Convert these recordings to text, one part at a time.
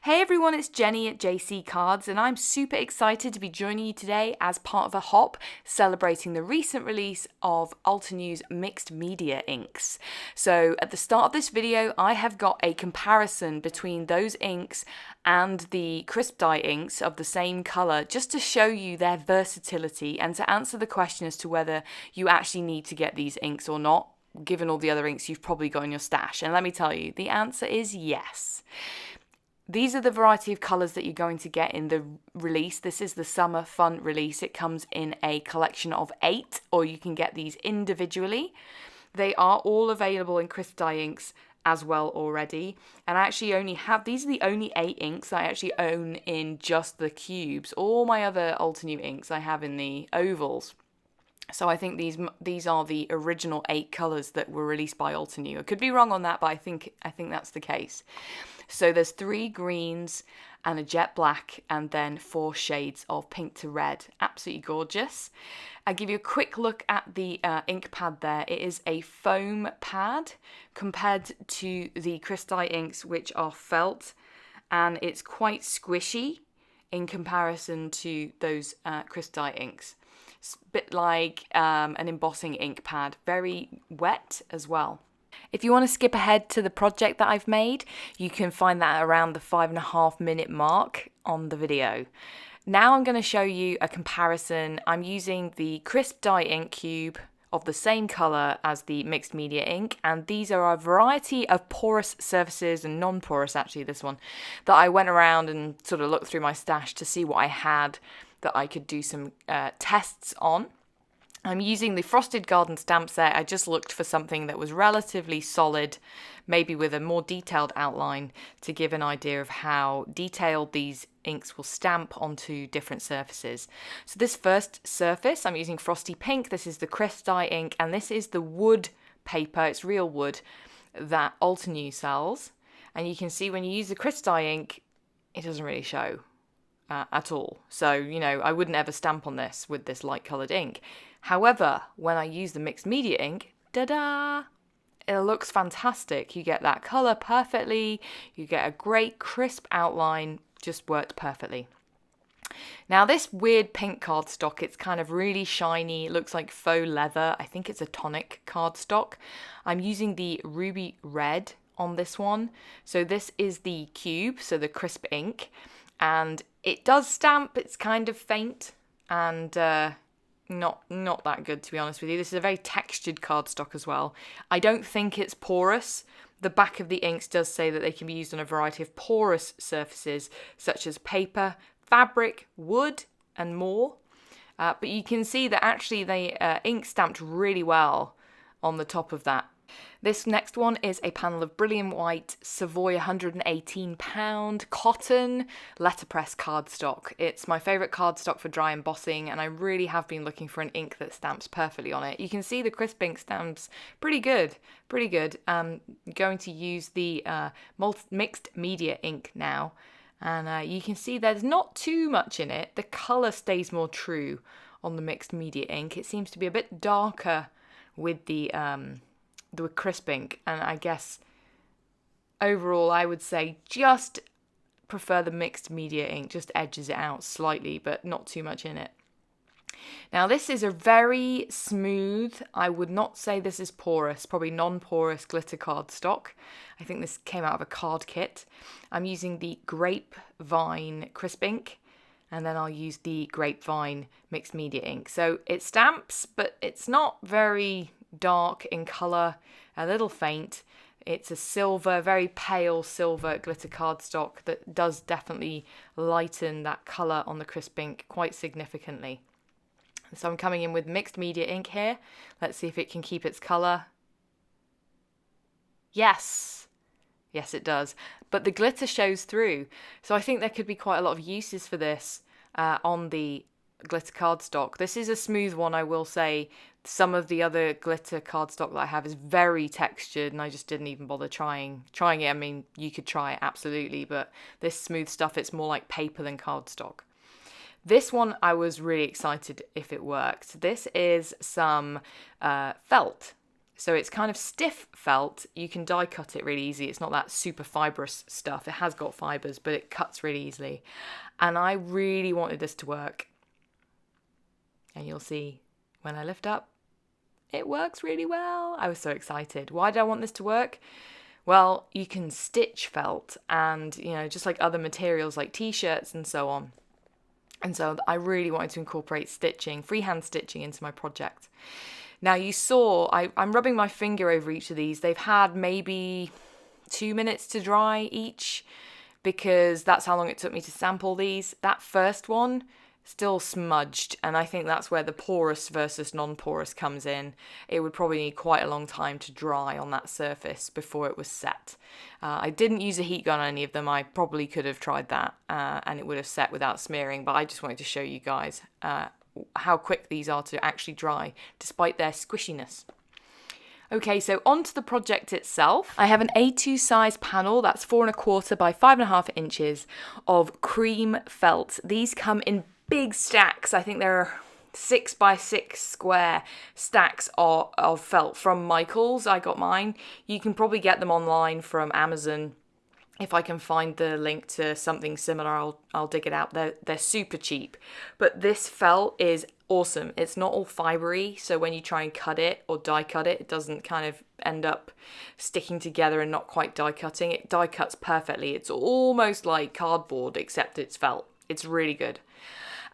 Hey everyone, it's Jenny at JC Cards, and I'm super excited to be joining you today as part of a hop celebrating the recent release of Altenew's mixed media inks. So at the start of this video, I have got a comparison between those inks and the crisp dye inks of the same colour, just to show you their versatility and to answer the question as to whether you actually need to get these inks or not, given all the other inks you've probably got in your stash. And let me tell you, the answer is yes. These are the variety of colours that you're going to get in the release. This is the Summer Fun release. It comes in a collection of 8, or you can get these individually. They are all available in crisp dye inks as well already. And I actually only have, these are the only 8 inks I actually own in just the cubes. All my other Altenew inks I have in the ovals. So I think these are the original 8 colours that were released by Altenew. I could be wrong on that, but I think that's the case. So there's 3 greens and a jet black, and then 4 shades of pink to red. Absolutely gorgeous. I'll give you a quick look at the ink pad there. It is a foam pad compared to the crisp dye inks, which are felt, and it's quite squishy in comparison to those crisp dye inks. It's a bit like an embossing ink pad, very wet as well. If you want to skip ahead to the project that I've made, you can find that around the 5.5 minute mark on the video. Now I'm going to show you a comparison. I'm using the crisp dye ink cube of the same colour as the mixed media ink, and these are a variety of porous surfaces and non-porous, actually this one, that I went around and sort of looked through my stash to see what I had that I could do some tests on. I'm using the Frosted Garden stamp set. I just looked for something that was relatively solid, maybe with a more detailed outline, to give an idea of how detailed these inks will stamp onto different surfaces. So this first surface, I'm using Frosty Pink. This is the Crest dye ink, and this is the wood paper, it's real wood, that Altenew sells. And you can see when you use the Crest dye ink, it doesn't really show at all. So, you know, I wouldn't ever stamp on this with this light coloured ink. However, when I use the mixed media ink, ta-da! It looks fantastic. You get that colour perfectly, you get a great crisp outline, just worked perfectly. Now this weird pink cardstock, it's kind of really shiny, it looks like faux leather. I think it's a tonic cardstock. I'm using the ruby red on this one. So this is the cube, so the crisp ink, and it does stamp. It's kind of faint and not that good, to be honest with you. This is a very textured cardstock as well. I don't think it's porous. The back of the inks does say that they can be used on a variety of porous surfaces such as paper, fabric, wood and more. But you can see that actually they ink stamped really well on the top of that. This next one is a panel of brilliant white Savoy 118 pound cotton letterpress cardstock. It's my favourite cardstock for dry embossing, and I really have been looking for an ink that stamps perfectly on it. You can see the crisp ink stamps pretty good. I'm going to use the mixed media ink now, and you can see there's not too much in it. The colour stays more true on the mixed media ink. It seems to be a bit darker with the crisp ink, and I guess overall I would say just prefer the mixed media ink, just edges it out slightly but not too much in it. Now this is a very smooth, I would not say this is porous, probably non-porous glitter cardstock. I think this came out of a card kit. I'm using the Grapevine crisp ink, and then I'll use the Grapevine mixed media ink. So it stamps, but it's not very dark in colour, a little faint. It's a silver, very pale silver glitter cardstock that does definitely lighten that colour on the crisp ink quite significantly. So I'm coming in with mixed media ink here. Let's see if it can keep its colour. Yes it does, but the glitter shows through. So I think there could be quite a lot of uses for this on the glitter cardstock. This is a smooth one, I will say. Some of the other glitter cardstock that I have is very textured, and I just didn't even bother trying it. I mean, you could try it, absolutely, but this smooth stuff, it's more like paper than cardstock. This one, I was really excited if it worked. This is some felt. So it's kind of stiff felt. You can die cut it really easy. It's not that super fibrous stuff. It has got fibres, but it cuts really easily. And I really wanted this to work. And you'll see when I lift up, it works really well. I was so excited. Why did I want this to work? Well, you can stitch felt and, just like other materials like t-shirts and so on. And so I really wanted to incorporate stitching, freehand stitching into my project. Now you saw, I'm rubbing my finger over each of these. They've had maybe 2 minutes to dry each because that's how long it took me to sample these. That first one, still smudged, and I think that's where the porous versus non-porous comes in. It would probably need quite a long time to dry on that surface before it was set. I didn't use a heat gun on any of them. I probably could have tried that and it would have set without smearing, but I just wanted to show you guys how quick these are to actually dry despite their squishiness. Okay, so onto the project itself. I have an A2 size panel that's 4¼ by 5½ inches of cream felt. These come in big stacks. I think there are 6 by 6 square stacks of felt from Michaels. I got mine. You can probably get them online from Amazon. If I can find the link to something similar, I'll dig it out. They're super cheap. But this felt is awesome. It's not all fibery, so when you try and cut it or die cut it, it doesn't kind of end up sticking together and not quite die cutting. It die cuts perfectly. It's almost like cardboard, except it's felt. It's really good.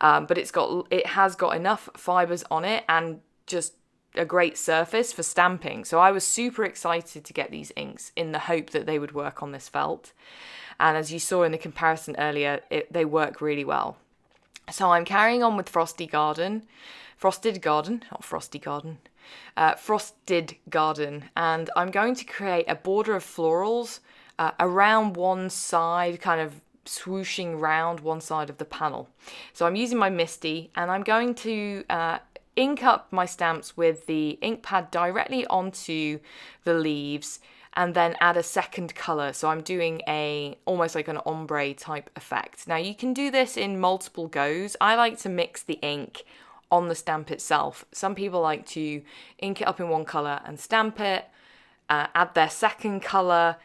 But it has got enough fibres on it and just a great surface for stamping. So I was super excited to get these inks in the hope that they would work on this felt. And as you saw in the comparison earlier, they work really well. So I'm carrying on with Frosted Garden, and I'm going to create a border of florals around one side, kind of swooshing round one side of the panel. So I'm using my MISTI, and I'm going to ink up my stamps with the ink pad directly onto the leaves and then add a second colour. So I'm doing almost like an ombre type effect. Now you can do this in multiple goes. I like to mix the ink on the stamp itself. Some people like to ink it up in one colour and stamp it, add their second colour,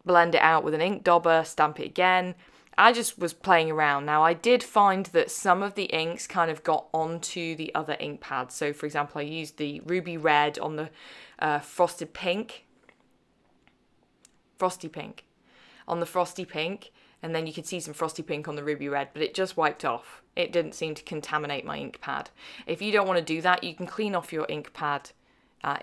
blend it out with an ink dauber, stamp it again. I just was playing around. Now I did find that some of the inks kind of got onto the other ink pads. So for example, I used the ruby red on the frosty pink, and then you could see some frosty pink on the ruby red, but it just wiped off. It didn't seem to contaminate my ink pad. If you don't want to do that, you can clean off your ink pad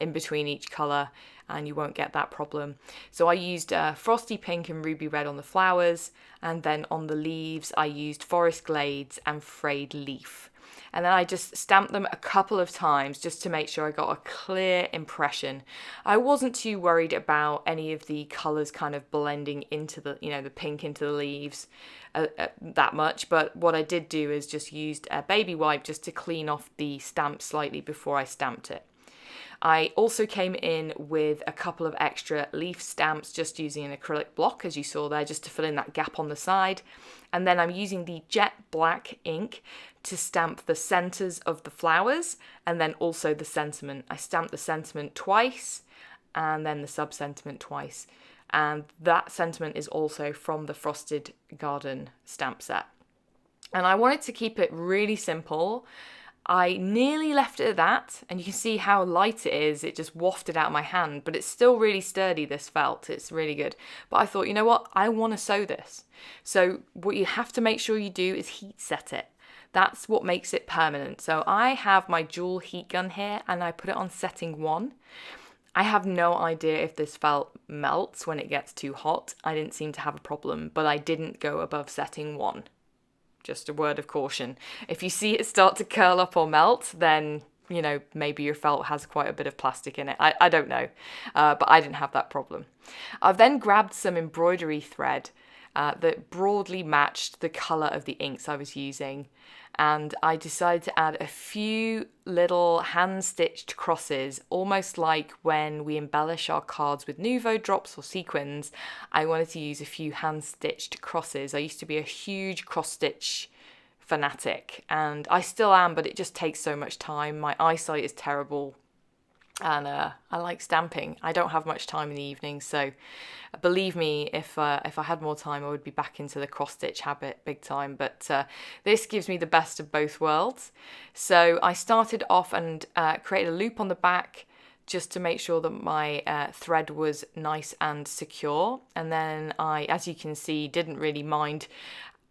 in between each colour and you won't get that problem. So I used frosty pink and ruby red on the flowers, and then on the leaves I used forest glades and frayed leaf. And then I just stamped them a couple of times just to make sure I got a clear impression. I wasn't too worried about any of the colours kind of blending into the pink into the leaves that much, but what I did do is just used a baby wipe just to clean off the stamp slightly before I stamped it. I also came in with a couple of extra leaf stamps, just using an acrylic block, as you saw there, just to fill in that gap on the side. And then I'm using the jet black ink to stamp the centres of the flowers and then also the sentiment. I stamped the sentiment twice and then the sub-sentiment twice. And that sentiment is also from the Frosted Garden stamp set. And I wanted to keep it really simple. I nearly left it at that, and you can see how light it is. It just wafted out of my hand, but it's still really sturdy, this felt. It's really good. But I thought, you know what? I want to sew this. So what you have to make sure you do is heat set it. That's what makes it permanent. So I have my dual heat gun here, and I put it on setting 1. I have no idea if this felt melts when it gets too hot. I didn't seem to have a problem, but I didn't go above setting 1. Just a word of caution. If you see it start to curl up or melt, then, maybe your felt has quite a bit of plastic in it. I don't know, but I didn't have that problem. I've then grabbed some embroidery thread that broadly matched the colour of the inks I was using, and I decided to add a few little hand-stitched crosses, almost like when we embellish our cards with Nouveau drops or sequins. I wanted to use a few hand-stitched crosses. I used to be a huge cross-stitch fanatic, and I still am, but it just takes so much time. My eyesight is terrible. And I like stamping. I don't have much time in the evening, so believe me, if I had more time, I would be back into the cross stitch habit big time. But this gives me the best of both worlds. So I started off and created a loop on the back just to make sure that my thread was nice and secure. And then I, as you can see, didn't really mind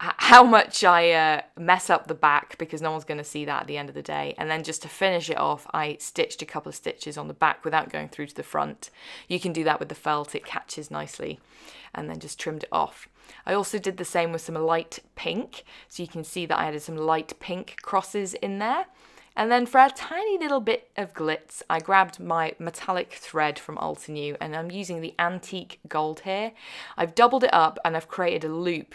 how much I mess up the back, because no one's going to see that at the end of the day. And then just to finish it off, I stitched a couple of stitches on the back without going through to the front. You can do that with the felt, it catches nicely, and then just trimmed it off. I also did the same with some light pink, so you can see that I added some light pink crosses in there. And then for a tiny little bit of glitz, I grabbed my metallic thread from Altenew, and I'm using the antique gold here. I've doubled it up and I've created a loop.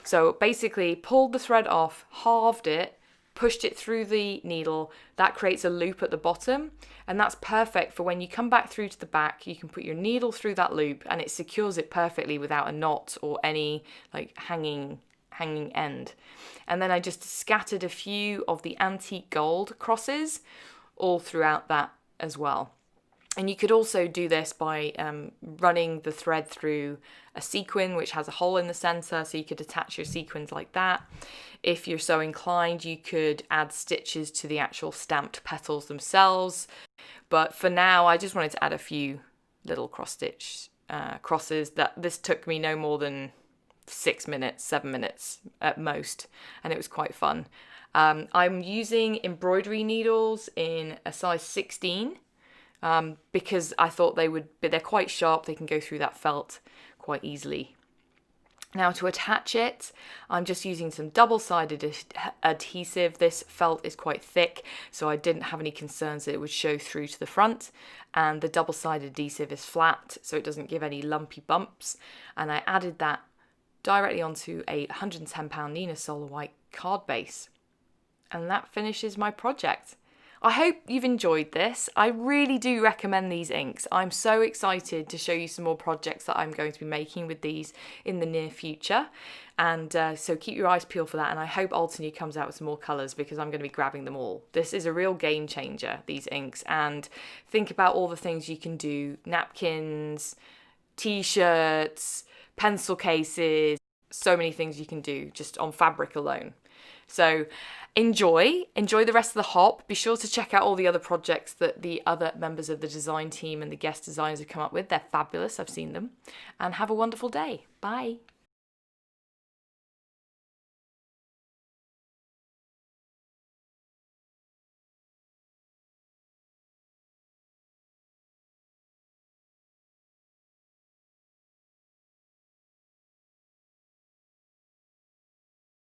So basically pulled the thread off, halved it, pushed it through the needle. That creates a loop at the bottom, and that's perfect for when you come back through to the back. You can put your needle through that loop and it secures it perfectly without a knot or any like hanging end. And then I just scattered a few of the antique gold crosses all throughout that as well. And you could also do this by running the thread through a sequin which has a hole in the center, so you could attach your sequins like that. If you're so inclined, you could add stitches to the actual stamped petals themselves. But for now, I just wanted to add a few little cross stitch crosses. That this took me no more than 6 minutes, 7 minutes at most, and it was quite fun. I'm using embroidery needles in a size 16. Because I thought they're quite sharp, they can go through that felt quite easily. Now to attach it, I'm just using some double-sided adhesive. This felt is quite thick, so I didn't have any concerns that it would show through to the front. And the double-sided adhesive is flat, so it doesn't give any lumpy bumps. And I added that directly onto a £110 Nina Solar White card base. And that finishes my project. I hope you've enjoyed this. I really do recommend these inks. I'm so excited to show you some more projects that I'm going to be making with these in the near future. And so keep your eyes peeled for that. And I hope Altenew comes out with some more colours, because I'm going to be grabbing them all. This is a real game changer, these inks. And think about all the things you can do. Napkins, t-shirts, pencil cases, so many things you can do just on fabric alone. So enjoy the rest of the hop. Be sure to check out all the other projects that the other members of the design team and the guest designers have come up with. They're fabulous. I've seen them. And have a wonderful day. Bye.